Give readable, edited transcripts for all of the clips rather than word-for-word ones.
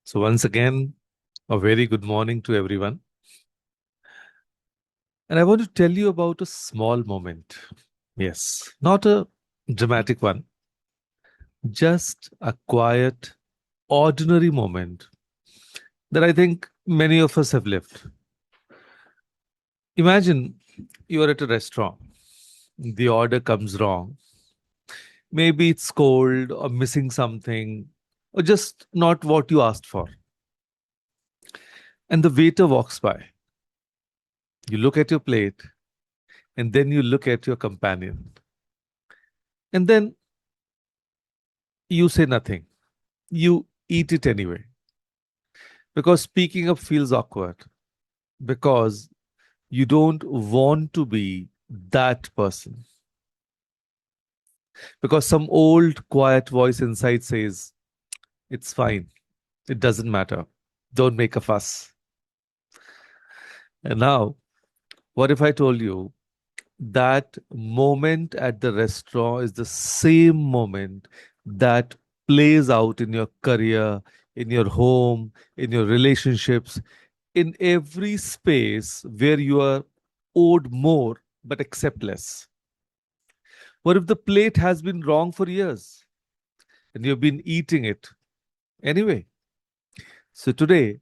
So, once again, a very good morning to everyone. And I want to tell you about a small moment. Yes, not a dramatic one, just a quiet, ordinary moment that I think many of us have lived. Imagine you're at a restaurant, the order comes wrong. Maybe it's cold or missing something, or just not what you asked for. And the waiter walks by. You look at your plate, and then you look at your companion. And then you say nothing. You eat it anyway. Because speaking up feels awkward. Because you don't want to be that person. Because some old, quiet voice inside says, it's fine. It doesn't matter. Don't make a fuss. And now, what if I told you that moment at the restaurant is the same moment that plays out in your career, in your home, in your relationships, in every space where you are owed more but accept less? What if the plate has been wrong for years and you've been eating it anyway? So today,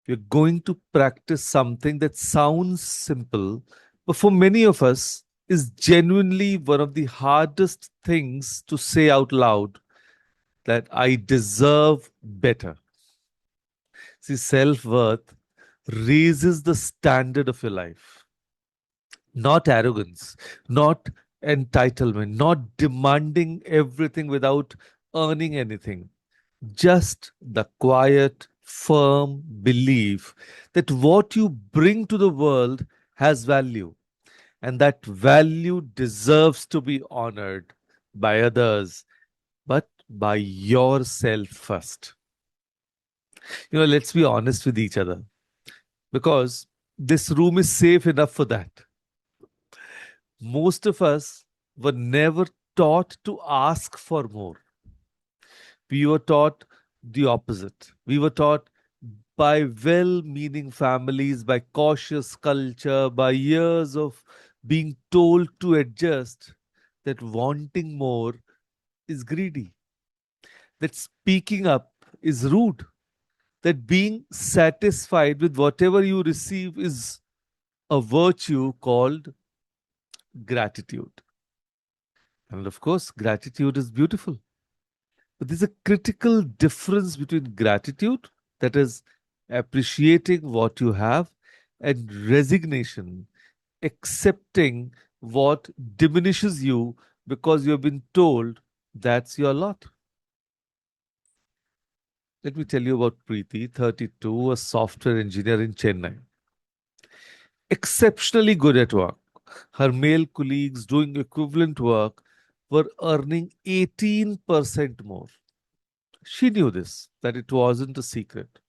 we're going to practice something that sounds simple, but for many of us is genuinely one of the hardest things to say out loud, that I deserve better. See, self worth raises the standard of your life, not arrogance, not entitlement, not demanding everything without earning anything. Just the quiet, firm belief that what you bring to the world has value, and that value deserves to be honored by others, but by yourself first. Let's be honest with each other, because this room is safe enough for that. Most of us were never taught to ask for more. We were taught the opposite. We were taught by well meaning families, by cautious culture, by years of being told to adjust, that wanting more is greedy, that speaking up is rude, that being satisfied with whatever you receive is a virtue called gratitude. And of course, gratitude is beautiful. But there's a critical difference between gratitude, that is, appreciating what you have, and resignation, accepting what diminishes you because you've been told that's your lot. Let me tell you about Preeti, 32, a software engineer in Chennai. Exceptionally good at work. Her male colleagues doing equivalent work were earning 18% more. She knew this, that it wasn't a secret.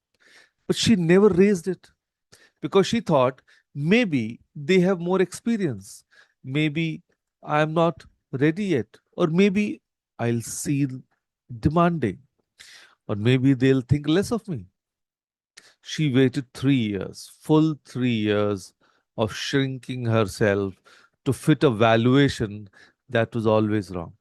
But she never raised it because she thought maybe they have more experience. Maybe I'm not ready yet. Or maybe I'll seem demanding. Or maybe they'll think less of me. She waited 3 years, full 3 years of shrinking herself to fit a valuation that was always wrong.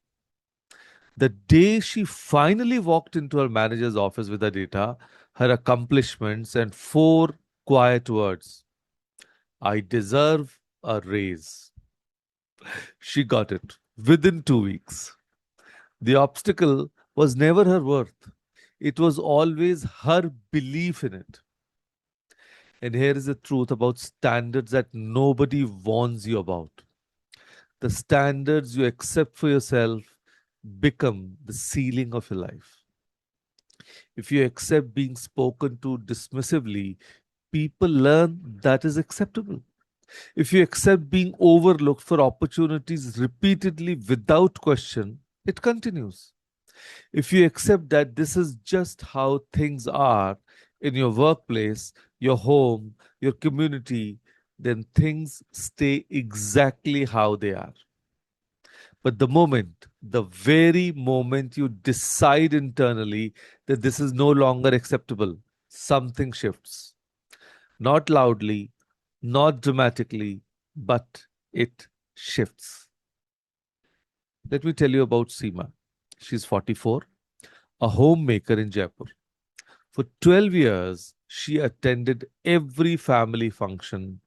The day she finally walked into her manager's office with her data, her accomplishments, and four quiet words, I deserve a raise. She got it within 2 weeks. The obstacle was never her worth, it was always her belief in it. And here is the truth about standards that nobody warns you about. The standards you accept for yourself become the ceiling of your life. If you accept being spoken to dismissively, people learn that is acceptable. If you accept being overlooked for opportunities repeatedly without question, it continues. If you accept that this is just how things are in your workplace, your home, your community, then things stay exactly how they are. But the very moment you decide internally that this is no longer acceptable, something shifts. Not loudly, not dramatically, but it shifts. Let me tell you about Seema. She's 44, a homemaker in Jaipur. For 12 years, she attended every family function,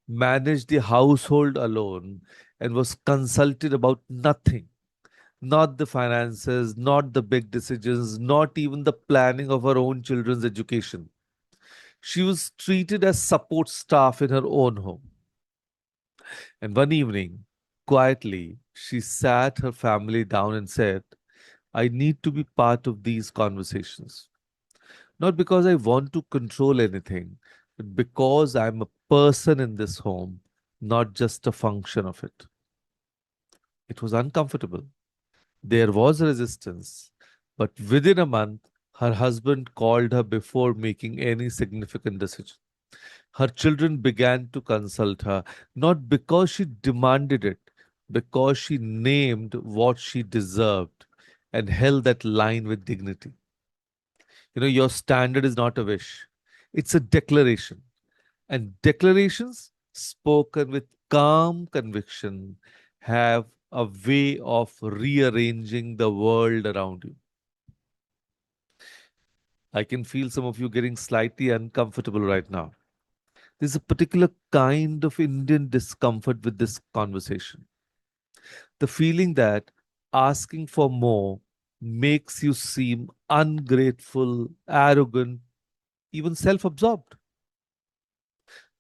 managed the household alone, and was consulted about nothing. Not the finances, not the big decisions, not even the planning of her own children's education. She was treated as support staff in her own home. And one evening, quietly, she sat her family down and said, I need to be part of these conversations. Not because I want to control anything, but because I'm a person in this home, not just a function of it. It was uncomfortable. There was resistance. But within a month, her husband called her before making any significant decision. Her children began to consult her, not because she demanded it, because she named what she deserved and held that line with dignity. Your standard is not a wish, it's a declaration. And declarations spoken with calm conviction have a way of rearranging the world around you. I can feel some of you getting slightly uncomfortable right now. There's a particular kind of Indian discomfort with this conversation. The feeling that asking for more makes you seem ungrateful, arrogant, even self absorbed.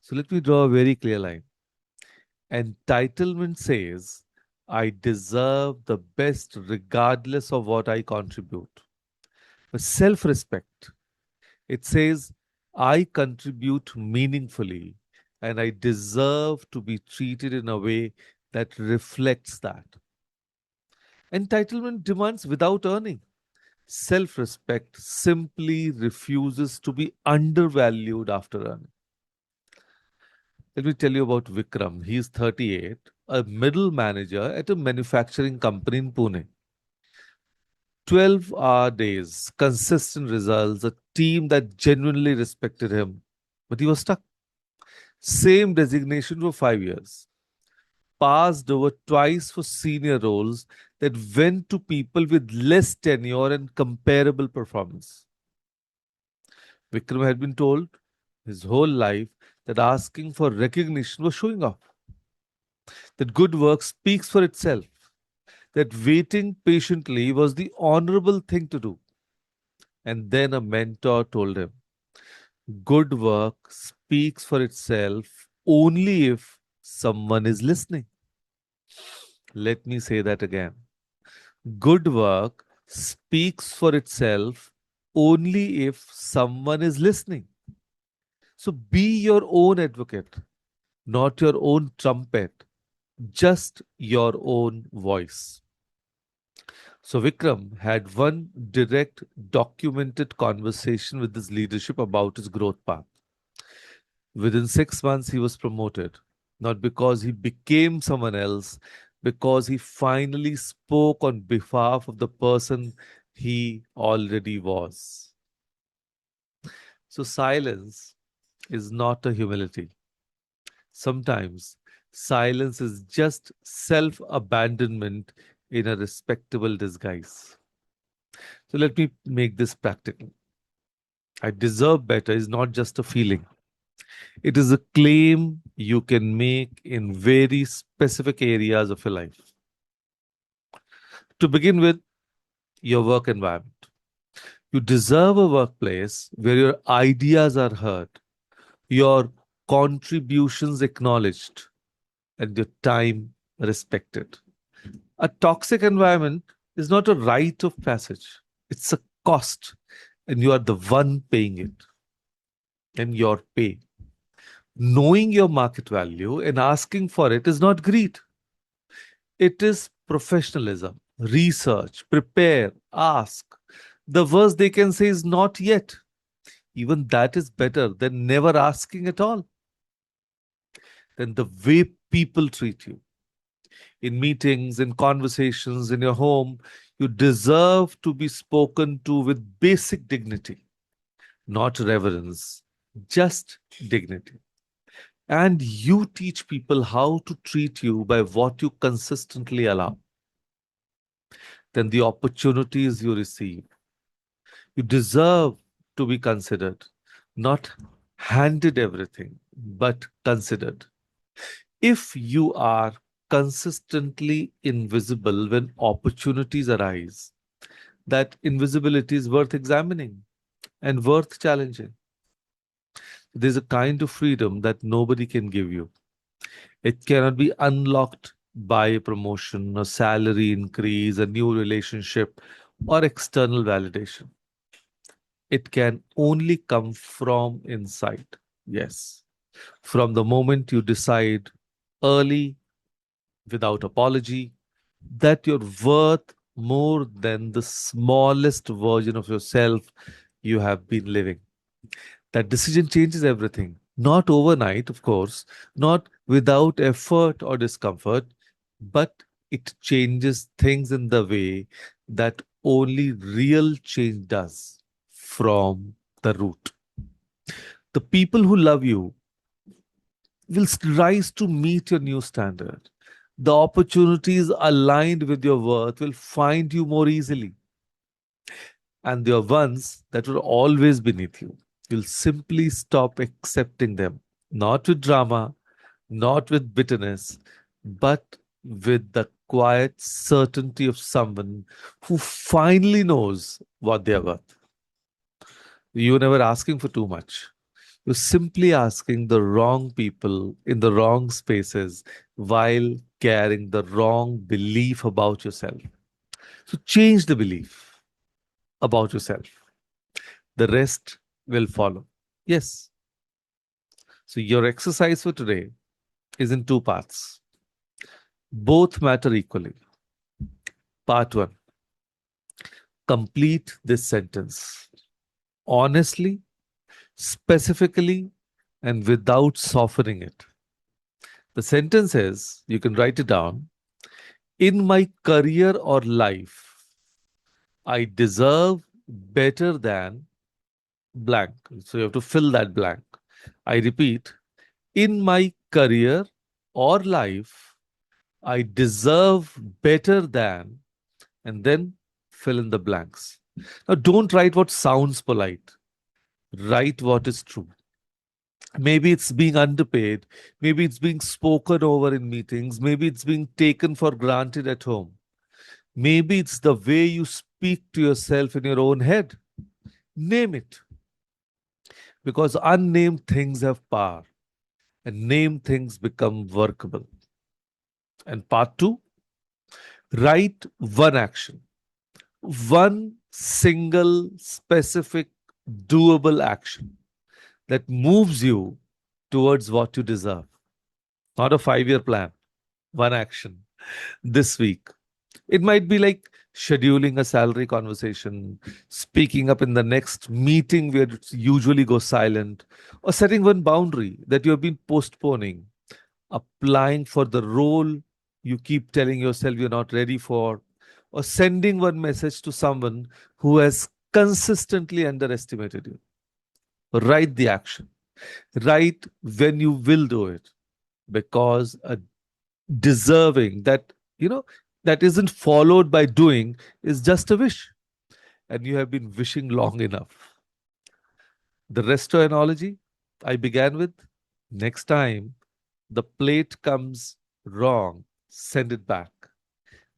So let me draw a very clear line. Entitlement says, I deserve the best regardless of what I contribute. But self respect, it says, I contribute meaningfully and I deserve to be treated in a way that reflects that. Entitlement demands without earning. Self respect simply refuses to be undervalued after earning. Let me tell you about Vikram. He is 38, a middle manager at a manufacturing company in Pune. 12-hour days, consistent results, a team that genuinely respected him. But he was stuck. Same designation for 5 years. Passed over twice for senior roles that went to people with less tenure and comparable performance. Vikram had been told his whole life that asking for recognition was showing off, that good work speaks for itself, that waiting patiently was the honorable thing to do. And then a mentor told him, good work speaks for itself only if someone is listening. Let me say that again. Good work speaks for itself only if someone is listening. So be your own advocate, not your own trumpet, just your own voice. So Vikram had one direct, documented conversation with his leadership about his growth path. Within 6 months, he was promoted, not because he became someone else, because he finally spoke on behalf of the person he already was. So silence is not a humility. Sometimes silence is just self abandonment in a respectable disguise. So let me make this practical. I deserve better is not just a feeling, it is a claim you can make in very specific areas of your life. To begin with, your work environment. You deserve a workplace where your ideas are heard, your contributions acknowledged, and your time respected. A toxic environment is not a rite of passage, it's a cost, and you are the one paying it. And your pay. Knowing your market value and asking for it is not greed, it is professionalism. Research, prepare, ask. The worst they can say is not yet. Even that is better than never asking at all. Then the way people treat you in meetings, in conversations, in your home, you deserve to be spoken to with basic dignity. not reverence, just dignity. And you teach people how to treat you by what you consistently allow. Then the opportunities you receive, you deserve to be considered, not handed everything, but considered. If you are consistently invisible when opportunities arise, that invisibility is worth examining and worth challenging. There's a kind of freedom that nobody can give you. It cannot be unlocked by a promotion, a salary increase, a new relationship, or external validation. It can only come from inside. Yes. From the moment you decide early, without apology, that you're worth more than the smallest version of yourself you have been living. That decision changes everything. Not overnight, of course, not without effort or discomfort, but it changes things in the way that only real change does from the root. The people who love you will rise to meet your new standard. The opportunities aligned with your worth will find you more easily. And the ones that were always beneath you, you'll simply stop accepting them, not with drama, not with bitterness, but with the quiet certainty of someone who finally knows what they are worth. You were never asking for too much. You're simply asking the wrong people in the wrong spaces while carrying the wrong belief about yourself. So change the belief about yourself. The rest will follow. Yes. So your exercise for today is in two parts. Both matter equally. Part one, complete this sentence honestly, specifically, and without softening it. The sentence is, you can write it down, in my career or life, I deserve better than blank. So you have to fill that blank. I repeat, in my career or life, I deserve better than, and then fill in the blanks. Now, don't write what sounds polite, write what is true. Maybe it's being underpaid, maybe it's being spoken over in meetings, maybe it's being taken for granted at home, maybe it's the way you speak to yourself in your own head. Name it, because unnamed things have power and named things become workable. And part two, write one action, one single, specific, doable action that moves you towards what you deserve. Not a 5 year plan, one action this week. It might be like scheduling a salary conversation, speaking up in the next meeting where it usually goes silent, or setting one boundary that you have been postponing, applying for the role you keep telling yourself you're not ready for, or sending one message to someone who has consistently underestimated you. Write the action. Write when you will do it, because a deserving that isn't followed by doing is just a wish, and you have been wishing long enough. The resto analogy I began with, next time the plate comes wrong, send it back.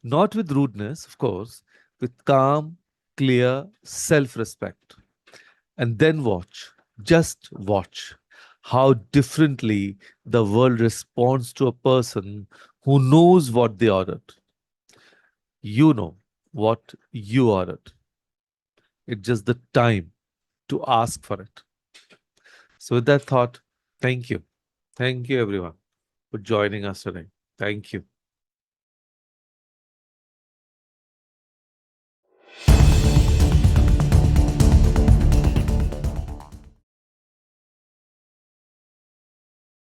Not with rudeness, of course, with calm, clear self respect. And then watch, just watch how differently the world responds to a person who knows what they ordered. You know what you ordered. It's just the time to ask for it. So, with that thought, thank you. Thank you, everyone, for joining us today. Thank you.